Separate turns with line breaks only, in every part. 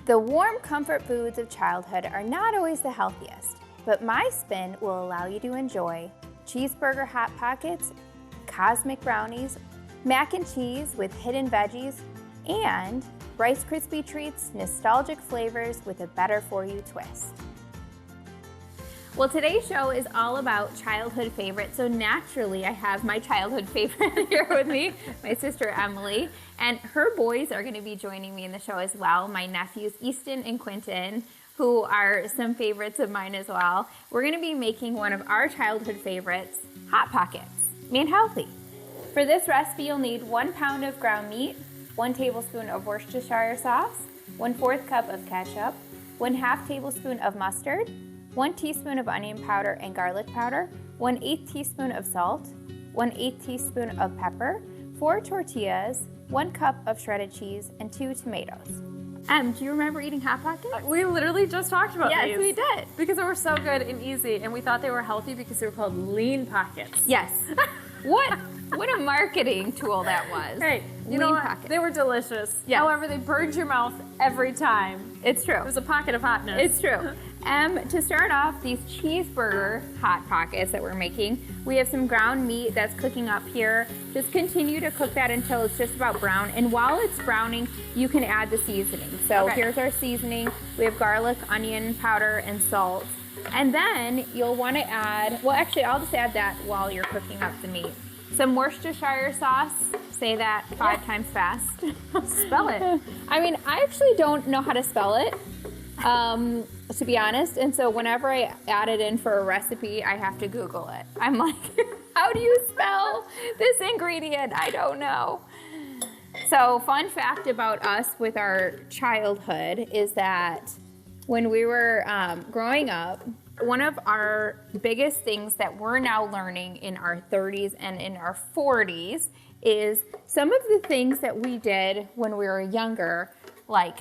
The warm comfort foods of childhood are not always the healthiest, but my spin will allow you to enjoy cheeseburger hot pockets, cosmic brownies, mac and cheese with hidden veggies, and Rice Krispie treats, nostalgic flavors with a better for you twist. Well, today's show is all about childhood favorites, so naturally I have my childhood favorite here with me, my sister Emily, and her boys are going to be joining me in the show as well, my nephews Easton and Quentin, who are some favorites of mine as well. We're going to be making one of our childhood favorites, Hot Pockets, made healthy. For this recipe, you'll need 1 pound of ground meat, 1 tablespoon of Worcestershire sauce, 1/4 cup of ketchup, 1/2 tablespoon of mustard, 1 teaspoon of onion powder and garlic powder, 1/8 teaspoon of salt, 1/8 teaspoon of pepper, 4 tortillas, 1 cup of shredded cheese, and 2 tomatoes. Do you remember eating Hot Pockets?
We literally just talked about these.
Yes, we did.
Because they were so good and easy, and we thought they were healthy because they were called lean pockets.
Yes. What a marketing tool that was.
Hey, you know what? They were delicious.
Yes.
However, they burned your mouth every time.
It's true.
It was a pocket of hotness.
It's true. To start off these cheeseburger Hot Pockets that we're making, we have some ground meat that's cooking up here. Just continue to cook that until it's just about brown. And while it's browning, you can add the seasoning. So here's our seasoning. We have garlic, onion powder, and salt. And then you'll want to add, well, actually, I'll just add that while you're cooking up the meat. Some Worcestershire sauce. Say that 5 times fast.
Spell it.
I mean, I actually don't know how to spell it, to be honest. And so whenever I add it in for a recipe, I have to Google it. I'm like, how do you spell this ingredient? I don't know. So fun fact about us with our childhood is that when we were growing up, one of our biggest things that we're now learning in our 30s and in our 40s is some of the things that we did when we were younger, like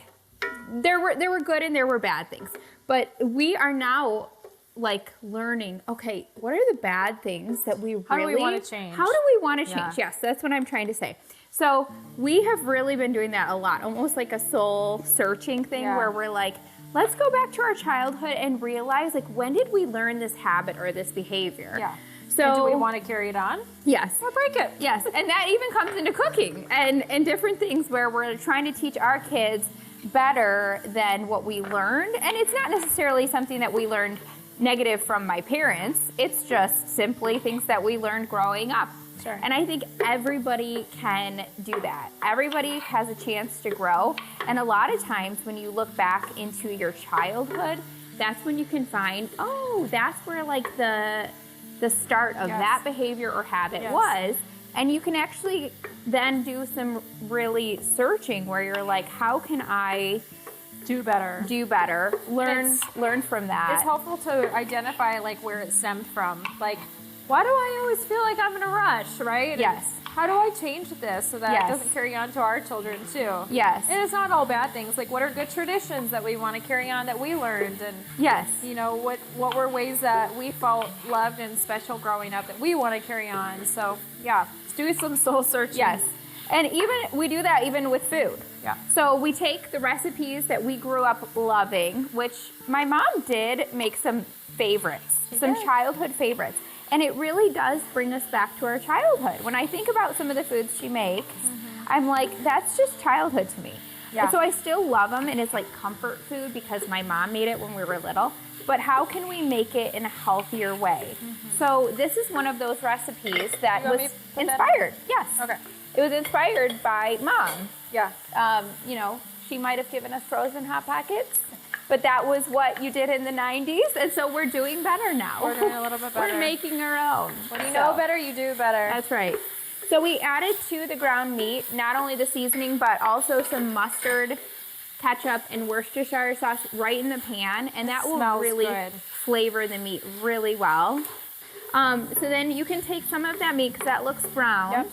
there were good and there were bad things. But we are now like learning, okay, what are the bad things that we really...
How do we want to change?
How do we want to change? Yes, that's what I'm trying to say. So we have really been doing that a lot, almost like a soul searching thing where we're like, let's go back to our childhood and realize, like, when did we learn this habit or this behavior?
Yeah.
So
and do we want to carry it on?
Yes.
Or break it?
Yes. And that even comes into cooking and different things where we're trying to teach our kids better than what we learned. And it's not necessarily something that we learned negative from my parents. It's just simply things that we learned growing up.
Sure.
And I think everybody can do that. Everybody has a chance to grow. And a lot of times when you look back into your childhood, that's when you can find, oh, that's where like the start of that behavior or habit was. And you can actually then do some really searching where you're like, how can I
do better,
learn from that.
It's helpful to identify like where it stemmed from. Like, why do I always feel like I'm in a rush, right?
Yes.
How do I change this so that it doesn't carry on to our children too?
Yes.
And it's not all bad things. Like, what are good traditions that we want to carry on that we learned? And you know, what were ways that we felt loved and special growing up that we want to carry on? So yeah, let's do some soul searching.
Yes. And even we do that even with food.
Yeah.
So we take the recipes that we grew up loving, which my mom did make some favorites, some childhood favorites. And it really does bring us back to our childhood. When I think about some of the foods she makes, I'm like, that's just childhood to me. Yeah. And so I still love them, and it's like comfort food because my mom made it when we were little. But how can we make it in a healthier way? So this is one of those recipes that was inspired. Yes.
Okay.
It was inspired by Mom.
Yeah.
You know, she might have given us frozen Hot Pockets. But that was what you did in the 90s, and so we're doing better now.
We're doing a little bit better.
We're making our own.
When you know better, you do better.
That's right. So we added to the ground meat, not only the seasoning, but also some mustard, ketchup, and Worcestershire sauce right in the pan, and that will really flavor the meat really well. So then you can take some of that meat, because that looks brown.
Yep.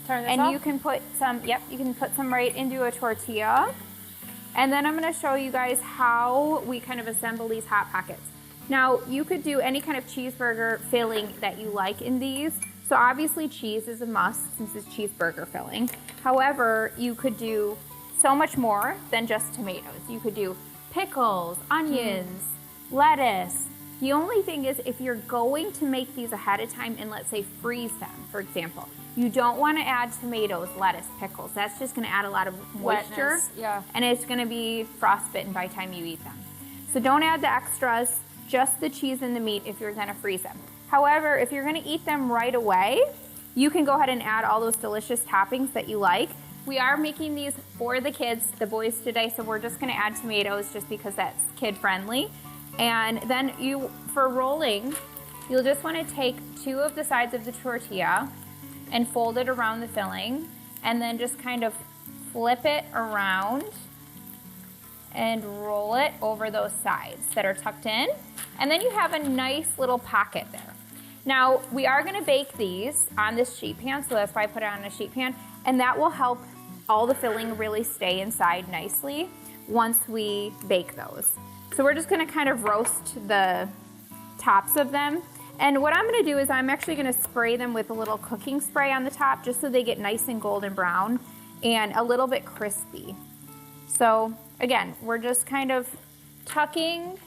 Turn this
and you can put some, you can put some right into a tortilla. And then I'm going to show you guys how we kind of assemble these Hot Pockets. Now, you could do any kind of cheeseburger filling that you like in these. So obviously cheese is a must since it's cheeseburger filling. However, you could do so much more than just tomatoes. You could do pickles, onions, lettuce. The only thing is if you're going to make these ahead of time and let's say freeze them, for example, you don't want to add tomatoes, lettuce, pickles. That's just going to add a lot of moisture.
Wetness, yeah.
And it's going to be frostbitten by the time you eat them. So don't add the extras, just the cheese and the meat if you're going to freeze them. However, if you're going to eat them right away, you can go ahead and add all those delicious toppings that you like. We are making these for the kids, the boys today, so we're just going to add tomatoes just because that's kid friendly. And then for rolling, you'll just want to take 2 of the sides of the tortilla and fold it around the filling, and then just kind of flip it around and roll it over those sides that are tucked in. And then you have a nice little pocket there. Now, we are gonna bake these on this sheet pan, so that's why I put it on a sheet pan, and that will help all the filling really stay inside nicely once we bake those. So we're just gonna kind of roast the tops of them. And what I'm gonna do is I'm actually gonna spray them with a little cooking spray on the top just so they get nice and golden brown and a little bit crispy. So again, we're just kind of tucking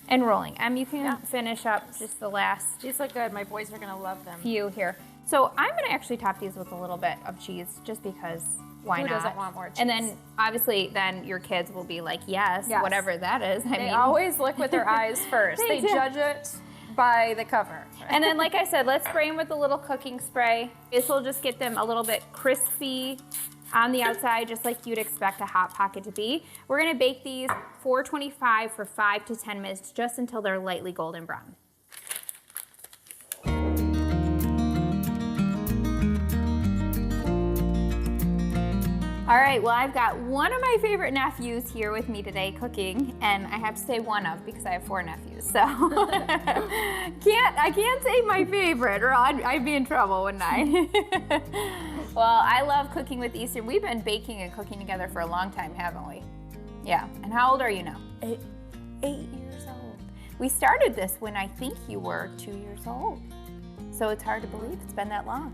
and rolling. You can finish up just the last
These look good. My boys are gonna love them.
few here. So I'm gonna actually top these with a little bit of cheese just because why
Who
not?
doesn't want more cheese?
And then obviously then your kids will be like, yes,
Yes.
whatever that is. I
They
mean,
always look with their eyes first.
They
They
do.
judge it by the cover.
And then, like I said, let's spray them with a little cooking spray. This will just get them a little bit crispy on the outside, just like you'd expect a Hot Pocket to be. We're gonna bake these 425 for 5 to 10 minutes, just until they're lightly golden brown. All right, well, I've got one of my favorite nephews here with me today cooking, and I have to say one of because I have 4 nephews, so I can't say my favorite or I'd be in trouble, wouldn't I? Well, I love cooking with Easton. We've been baking and cooking together for a long time, haven't we? Yeah, and how old are you now?
8 years old.
We started this when I think you were 2 years old, so it's hard to believe it's been that long.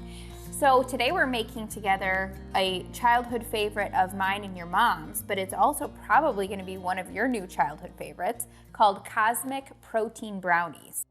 So today we're making together a childhood favorite of mine and your mom's, but it's also probably going to be one of your new childhood favorites called Cosmic Protein Brownies.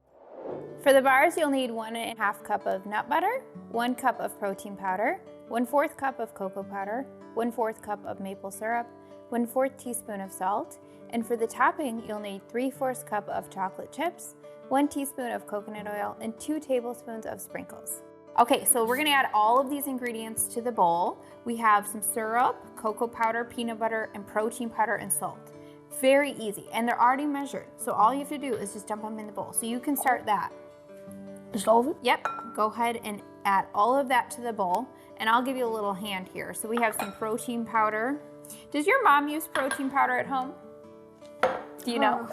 For the bars, you'll need 1.5 cup of nut butter, 1 cup of protein powder, 1/4 cup of cocoa powder, 1/4 cup of maple syrup, 1/4 teaspoon of salt, and for the topping, you'll need 3/4 cup of chocolate chips, 1 teaspoon of coconut oil, and 2 tablespoons of sprinkles. Okay, so we're gonna add all of these ingredients to the bowl. We have some syrup, cocoa powder, peanut butter, and protein powder and salt. Very easy, and they're already measured. So all you have to do is just dump them in the bowl. So you can start that.
Just all of it?
Yep, go ahead and add all of that to the bowl, and I'll give you a little hand here. So we have some protein powder. Does your mom use protein powder at home? Do you know?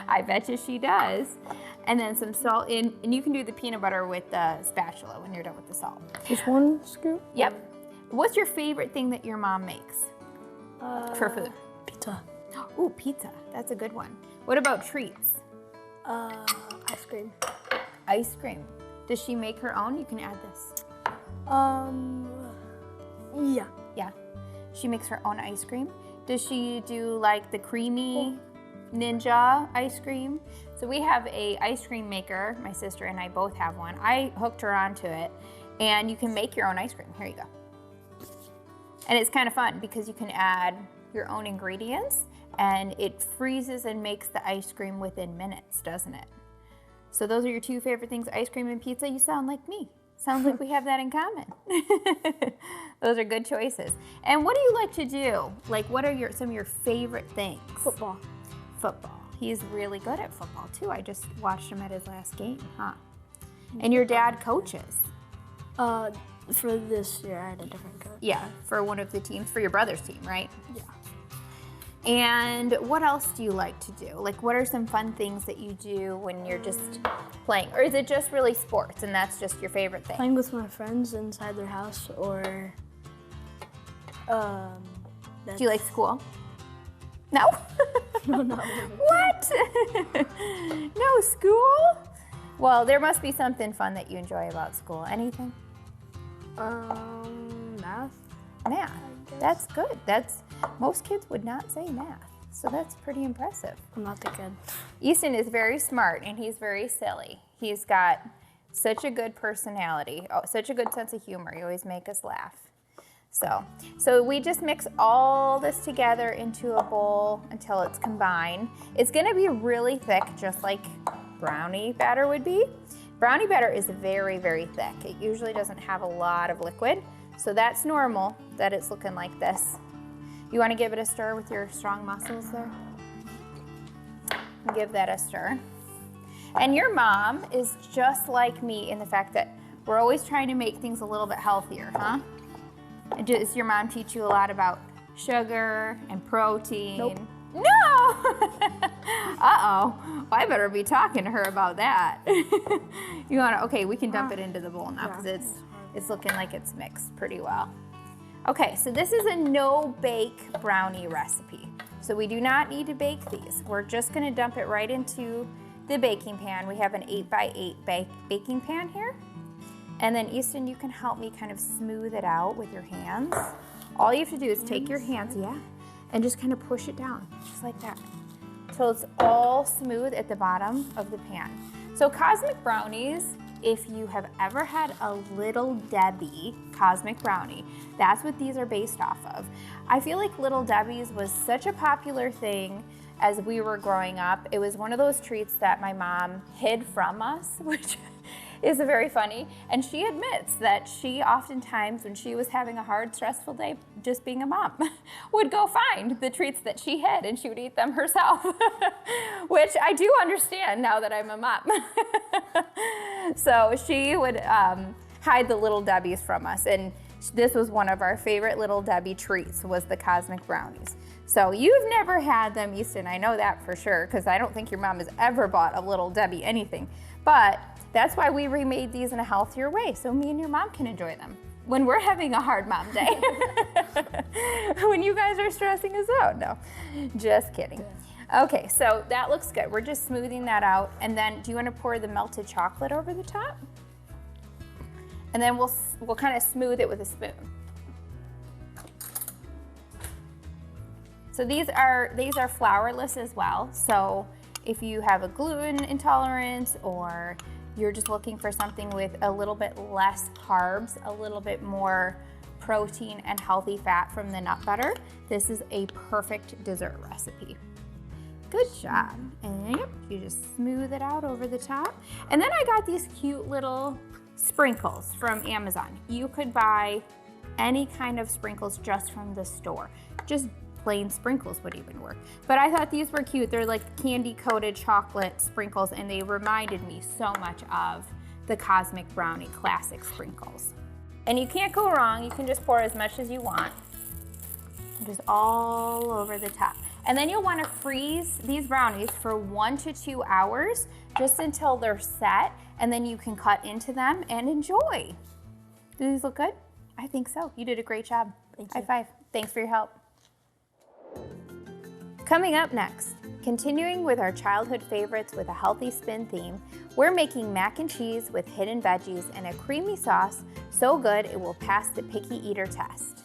I bet you she does. And then some salt in, and you can do the peanut butter with the spatula when you're done with the salt.
Just 1 scoop?
Yep. What's your favorite thing that your mom makes for food?
Pizza.
Ooh, pizza. That's a good one. What about treats?
Ice cream.
Ice cream. Does she make her own? You can add this.
Yeah.
Yeah. She makes her own ice cream. Does she do like the creamy Ninja ice cream? So we have a ice cream maker. My sister and I both have one. I hooked her onto it, and you can make your own ice cream. Here you go. And it's kind of fun because you can add your own ingredients, and it freezes and makes the ice cream within minutes, doesn't it? So those are your 2 favorite things, ice cream and pizza. You sound like me. Sounds like we have that in common. Those are good choices. And what do you like to do? Like, what are some of your favorite things?
Football.
Football. He's really good at football too. I just watched him at his last game, huh? And your dad coaches?
For this year, I had a different coach.
Yeah, for one of the teams, for your brother's team, right?
Yeah.
And what else do you like to do? Like, what are some fun things that you do when you're just playing? Or is it just really sports and that's just your favorite thing?
Playing with my friends inside their house, or
Do you like school? No?
No, not really.
What? No school? Well, there must be something fun that you enjoy about school. Anything?
Math.
Math. That's good. Most kids would not say math, so that's pretty impressive.
I'm not that good.
Easton is very smart and he's very silly. He's got such a good personality, such a good sense of humor. He always makes us laugh. So we just mix all this together into a bowl until it's combined. It's gonna be really thick, just like brownie batter would be. Brownie batter is very, very thick. It usually doesn't have a lot of liquid, so that's normal that it's looking like this. You wanna give it a stir with your strong muscles there? Give that a stir. And your mom is just like me in the fact that we're always trying to make things a little bit healthier, huh? Does your mom teach you a lot about sugar and protein?
Nope.
No! Uh-oh. Well, I better be talking to her about that. Okay, we can dump it into the bowl now because it's looking like it's mixed pretty well. Okay, so this is a no-bake brownie recipe. So we do not need to bake these. We're just gonna dump it right into the baking pan. We have an 8x8 baking pan here. And then Easton, you can help me kind of smooth it out with your hands. All you have to do is take your hands, and just kind of push it down, just like that. So it's all smooth at the bottom of the pan. So Cosmic Brownies, if you have ever had a Little Debbie Cosmic Brownie, that's what these are based off of. I feel like Little Debbie's was such a popular thing as we were growing up. It was one of those treats that my mom hid from us, which is very funny. And she admits that she oftentimes, when she was having a hard, stressful day, just being a mom, would go find the treats that she hid and she would eat them herself, which I do understand now that I'm a mom. So she would hide the Little Debbies from us. And this was one of our favorite Little Debbie treats, was the Cosmic Brownies. So you've never had them, Easton, I know that for sure, because I don't think your mom has ever bought a Little Debbie anything. But that's why we remade these in a healthier way, so me and your mom can enjoy them when we're having a hard mom day. When you guys are stressing us out. No, just kidding. Okay, so that looks good. We're just smoothing that out. And then do you want to pour the melted chocolate over the top? And then we'll kind of smooth it with a spoon. So these are flourless as well. So if you have a gluten intolerance or you're just looking for something with a little bit less carbs, a little bit more protein and healthy fat from the nut butter, this is a perfect dessert recipe. Good job. And yep, you just smooth it out over the top. And then I got these cute little sprinkles from Amazon. You could buy any kind of sprinkles just from the store. Just plain sprinkles would even work. But I thought these were cute. They're like candy coated chocolate sprinkles and they reminded me so much of the Cosmic Brownie classic sprinkles. And you can't go wrong. You can just pour as much as you want. Just all over the top. And then you'll want to freeze these brownies for 1 to 2 hours just until they're set, and then you can cut into them and enjoy. Do these look good? I think so. You did a great job.
Thank you.
High five. Thanks for your help. Coming up next, continuing with our childhood favorites with a healthy spin theme, we're making mac and cheese with hidden veggies and a creamy sauce so good it will pass the picky eater test.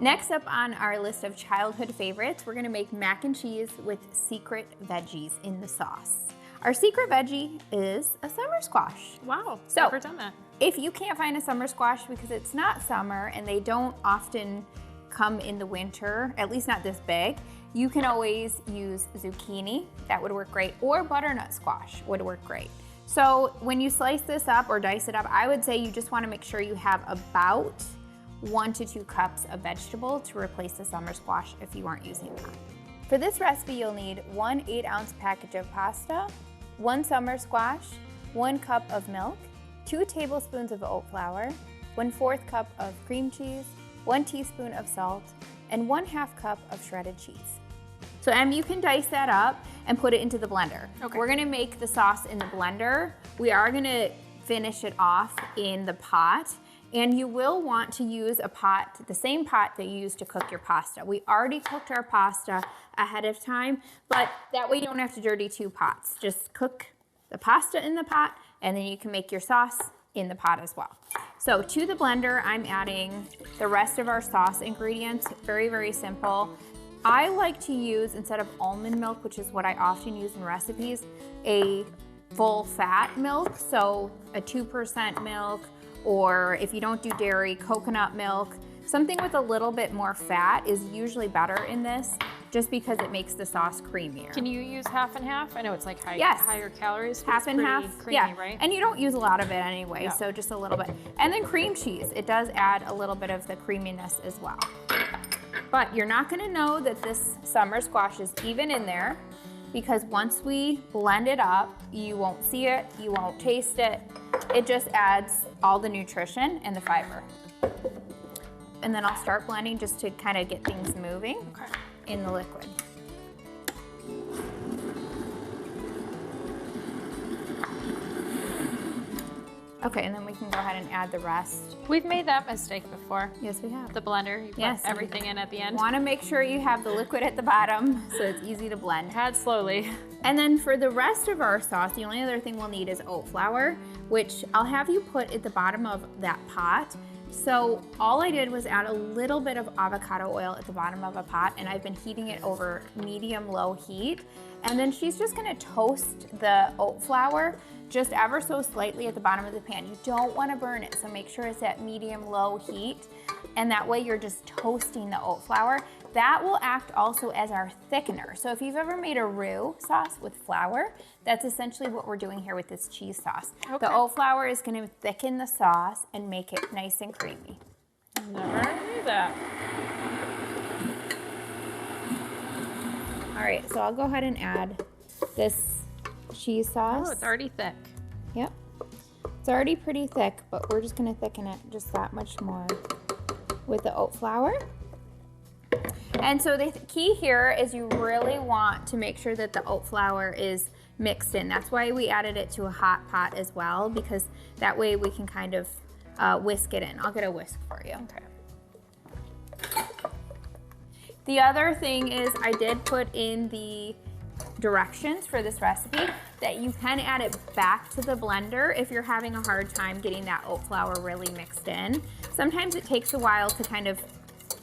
Next up on our list of childhood favorites, we're gonna make mac and cheese with secret veggies in the sauce. Our secret veggie is a summer squash.
Wow,
So,
never done that.
If you can't find a summer squash because it's not summer and they don't often come in the winter, at least not this big, you can always use zucchini, that would work great, or butternut squash would work great. So when you slice this up or dice it up, I would say you just wanna make sure you have about 1 to 2 cups of vegetable to replace the summer squash if you aren't using that. For this recipe, you'll need 1 8-ounce package of pasta, 1 summer squash, 1 cup of milk, 2 tablespoons of oat flour, 1/4 cup of cream cheese, 1 teaspoon of salt, and 1/2 cup of shredded cheese. So Em, you can dice that up and put it into the blender.
Okay.
We're gonna make the sauce in the blender. We are gonna finish it off in the pot. And you will want to use a pot, the same pot that you use to cook your pasta. We already cooked our pasta ahead of time, but that way you don't have to dirty 2 pots. Just cook the pasta in the pot, and then you can make your sauce in the pot as well. So to the blender, I'm adding the rest of our sauce ingredients. Very, very simple. I like to use, instead of almond milk, which is what I often use in recipes, a full fat milk. So a 2% milk, or if you don't do dairy, coconut milk. Something with a little bit more fat is usually better in this, just because it makes the sauce creamier.
Can you use half and half? I know it's like higher calories, but
half
it's
and
pretty
half,
creamy,
yeah.
right?
And you don't use a lot of it anyway,
Yeah.
so just a little bit. And then cream cheese, it does add a little bit of the creaminess as well. But you're not gonna know that this summer squash is even in there, because once we blend it up, you won't see it, you won't taste it. It just adds all the nutrition and the fiber. And then I'll start blending just to kind of get things moving in the liquid. Okay, and then we can go ahead and add the rest.
We've made that mistake before.
Yes, we have.
The blender, you put
Yes.
everything in at the end.
Want to make sure you have the liquid at the bottom so it's easy to blend.
Add slowly.
And then for the rest of our sauce, the only other thing we'll need is oat flour, which I'll have you put at the bottom of that pot. So all I did was add a little bit of avocado oil at the bottom of a pot, and I've been heating it over medium-low heat. And then she's just gonna toast the oat flour just ever so slightly at the bottom of the pan. You don't wanna burn it, so make sure it's at medium-low heat. And that way you're just toasting the oat flour. That will act also as our thickener. So if you've ever made a roux sauce with flour, that's essentially what we're doing here with this cheese sauce.
Okay.
The oat flour is gonna thicken the sauce and make it nice and creamy.
Never knew that.
All right, so I'll go ahead and add this cheese sauce.
Oh, it's already thick.
Yep. It's already pretty thick, but we're just gonna thicken it just that much more with the oat flour. And so the key here is you really want to make sure that the oat flour is mixed in. That's why we added it to a hot pot as well, because that way we can kind of whisk it in. I'll get a whisk for you.
Okay.
The other thing is I did put in the directions for this recipe that you can add it back to the blender if you're having a hard time getting that oat flour really mixed in. Sometimes it takes a while to kind of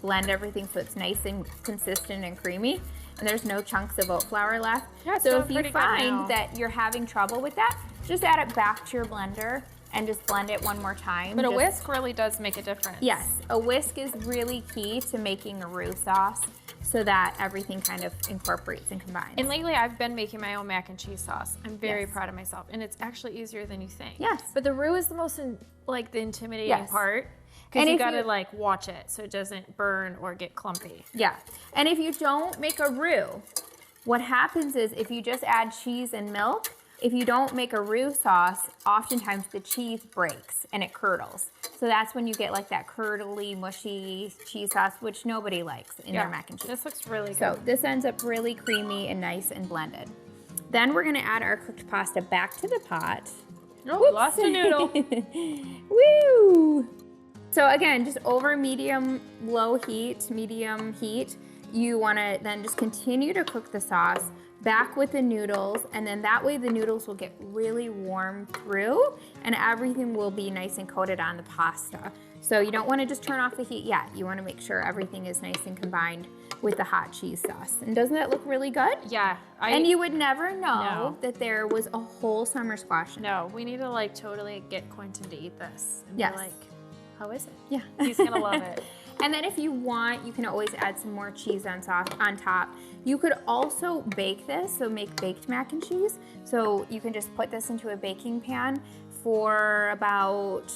blend everything so it's nice and consistent and creamy, and there's no chunks of oat flour left.
Yeah, it's
so
doing
if you
pretty good now.
find that you're having trouble with that, just add it back to your blender and just blend it one more time.
But a
Just-
whisk really does make a difference.
Yes, a whisk is really key to making a roux sauce so that everything kind of incorporates and combines.
And lately I've been making my own mac and cheese sauce. I'm very
Yes.
proud of myself, and it's actually easier than you think.
Yes.
But the roux is the most the intimidating
Yes.
part,
And
because you
if
gotta
you-
like watch it so it doesn't burn or get clumpy.
Yeah, and if you don't make a roux, what happens is if you just add cheese and milk, if you don't make a roux sauce, oftentimes the cheese breaks and it curdles. So that's when you get like that curdly, mushy cheese sauce, which nobody likes in their mac and cheese.
This looks really
So
good.
this ends up really creamy and nice and blended. Then we're gonna add our cooked pasta back to the pot.
Oh, lost a noodle.
Woo! So again, just over medium heat, you wanna then just continue to cook the sauce back with the noodles, and then that way the noodles will get really warm through and everything will be nice and coated on the pasta. So you don't wanna just turn off the heat yet. You wanna make sure everything is nice and combined with the hot cheese sauce. And doesn't that look really good?
Yeah.
And you would never know
No.
that there was a whole summer squash in it.
No, we need to like totally get Quentin to eat this. And
Yes.
be like, how is it?
Yeah.
He's gonna love it.
And then if you want, you can always add some more cheese on top. You could also bake this, so make baked mac and cheese. So you can just put this into a baking pan for about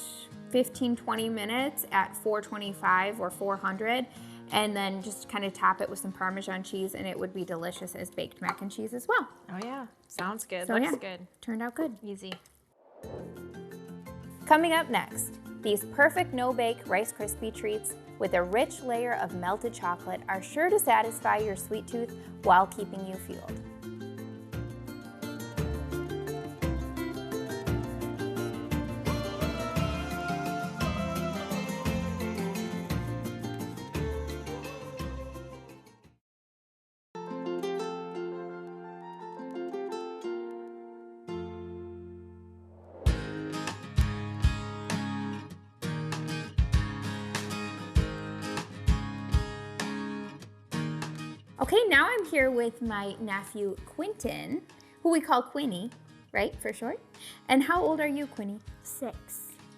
15-20 minutes at 425 or 400, and then just kind of top it with some Parmesan cheese, and it would be delicious as baked mac and cheese as well.
Oh yeah, sounds good.
So
Looks
yeah,
good.
turned out good.
Easy.
Coming up next, these perfect no-bake Rice Krispie treats with a rich layer of melted chocolate are sure to satisfy your sweet tooth while keeping you fueled. Okay, now I'm here with my nephew, Quinton, who we call Quinny, right, for short. And how old are you, Quinny?
6.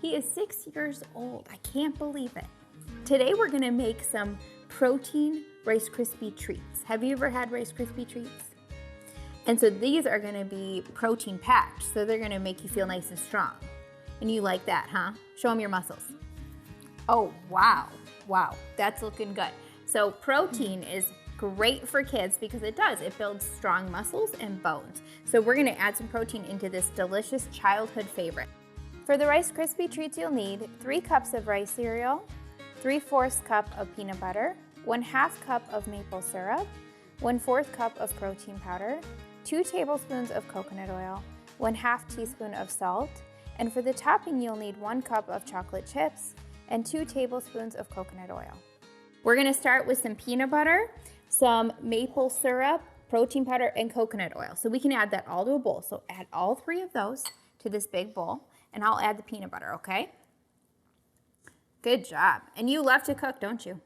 He is 6 years old. I can't believe it. Today we're gonna make some protein Rice Krispie treats. Have you ever had Rice Krispie treats? And so these are gonna be protein packed, so they're gonna make you feel nice and strong. And you like that, huh? Show them your muscles. Oh, wow. Wow, that's looking good. So protein is great for kids because it builds strong muscles and bones. So we're gonna add some protein into this delicious childhood favorite. For the Rice Krispie treats, you'll need 3 cups of rice cereal, 3/4 cup of peanut butter, 1/2 cup of maple syrup, 1/4 cup of protein powder, 2 tablespoons of coconut oil, 1/2 teaspoon of salt, and for the topping, you'll need 1 cup of chocolate chips and 2 tablespoons of coconut oil. We're gonna start with some peanut butter, some maple syrup, protein powder, and coconut oil. So we can add that all to a bowl. So add all 3 of those to this big bowl, and I'll add the peanut butter, okay? Good job. And you love to cook, don't you?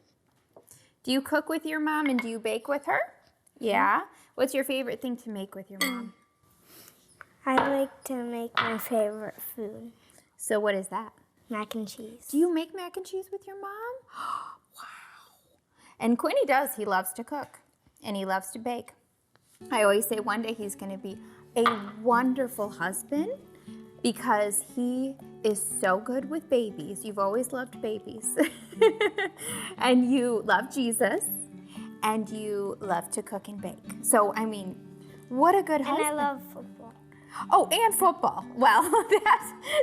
Do you cook with your mom and do you bake with her? Yeah. What's your favorite thing to make with your mom?
I like to make my favorite food,
So what is that?
mac and cheese.
Do you make mac and cheese with your mom? Wow. And Quinny does. He loves to cook and he loves to bake. I always say one day he's going to be a wonderful husband because he is so good with babies. You've always loved babies. And you love Jesus and you love to cook and bake. So, I mean, what a good
And
husband.
I love football.
Oh, and football. Well,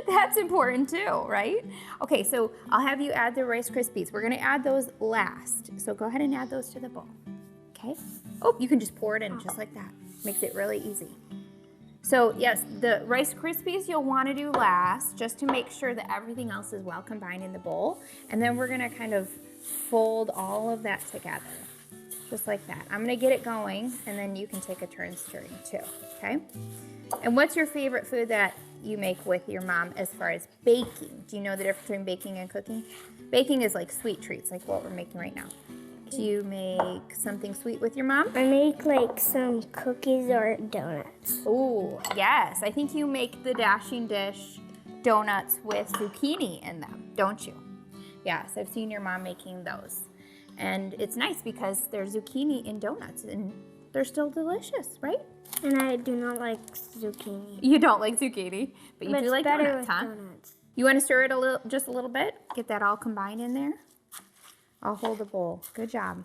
that's important too, right? Okay, so I'll have you add the Rice Krispies. We're gonna add those last. So go ahead and add those to the bowl, okay? Oh, you can just pour it in just like that. Makes it really easy. So yes, the Rice Krispies you'll wanna do last just to make sure that everything else is well combined in the bowl. And then we're gonna kind of fold all of that together, just like that. I'm gonna get it going and then you can take a turn stirring too, okay? And what's your favorite food that you make with your mom as far as baking? Do you know the difference between baking and cooking? Baking is like sweet treats, like what we're making right now. Do you make something sweet with your mom?
I make like some cookies or donuts.
Oh, yes. I think you make the dashing dish donuts with zucchini in them, don't you? Yes, I've seen your mom making those. And it's nice because there's zucchini in donuts and they're still delicious, right?
And I do not like zucchini.
You don't like zucchini, but you
But
do
it's
like
better
donuts,
with
huh?
donuts.
You want to stir it just a little bit? Get that all combined in there? I'll hold the bowl. Good job.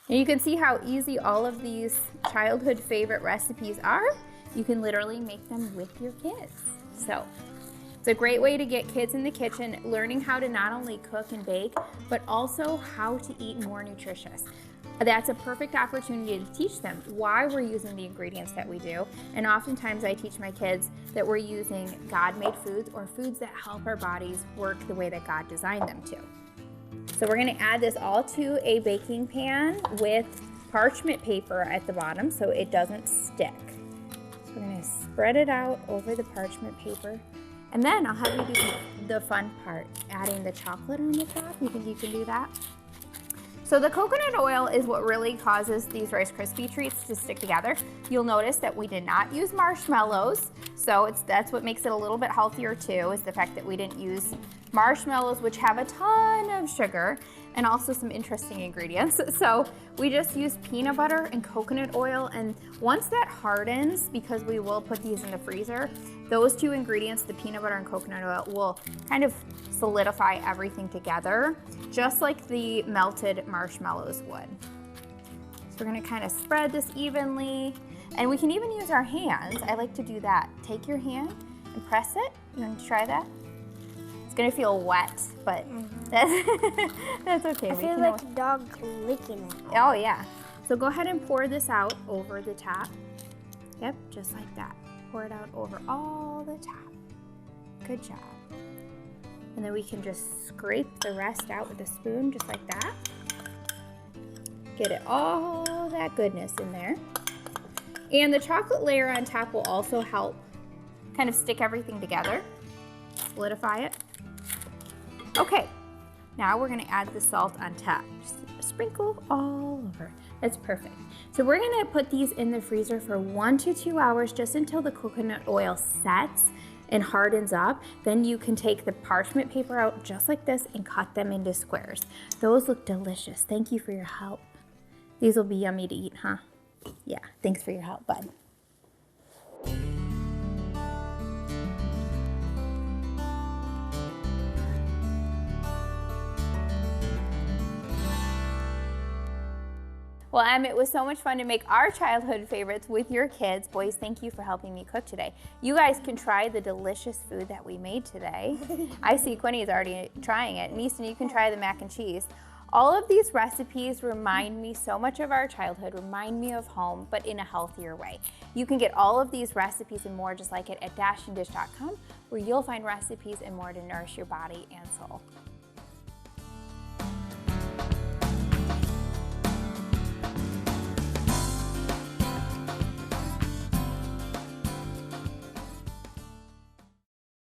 And you can see how easy all of these childhood favorite recipes are. You can literally make them with your kids. So it's a great way to get kids in the kitchen, learning how to not only cook and bake, but also how to eat more nutritious. That's a perfect opportunity to teach them why we're using the ingredients that we do. And oftentimes I teach my kids that we're using God-made foods or foods that help our bodies work the way that God designed them to. So we're gonna add this all to a baking pan with parchment paper at the bottom so it doesn't stick. So we're gonna spread it out over the parchment paper. And then I'll have you do the fun part, adding the chocolate on the top. You think you can do that? So the coconut oil is what really causes these Rice Krispie treats to stick together. You'll notice that we did not use marshmallows, so that's what makes it a little bit healthier too, is the fact that we didn't use marshmallows, which have a ton of sugar and also some interesting ingredients. So we just use peanut butter and coconut oil, and once that hardens, because we will put these in the freezer, those 2 ingredients, the peanut butter and coconut oil, will kind of solidify everything together, just like the melted marshmallows would. So we're gonna kind of spread this evenly, and we can even use our hands. I like to do that. Take your hand and press it. You want to try that? It's gonna feel wet, but that's okay.
I feel like a dog licking it.
Oh yeah. So go ahead and pour this out over the top. Yep, just like that. Pour it out over all the top. Good job. And then we can just scrape the rest out with a spoon, just like that. Get it all that goodness in there. And the chocolate layer on top will also help kind of stick everything together, solidify it. Okay, now we're gonna add the salt on top. Just sprinkle all over. That's perfect. So we're gonna put these in the freezer for 1 to 2 hours, just until the coconut oil sets and hardens up. Then you can take the parchment paper out just like this and cut them into squares. Those look delicious. Thank you for your help. These will be yummy to eat, huh? Yeah, thanks for your help, bud. Well, Em, it was so much fun to make our childhood favorites with your kids. Boys, thank you for helping me cook today. You guys can try the delicious food that we made today. I see Quinny's already trying it. And Easton, you can try the mac and cheese. All of these recipes remind me so much of our childhood, remind me of home, but in a healthier way. You can get all of these recipes and more just like it at dashanddish.com, where you'll find recipes and more to nourish your body and soul.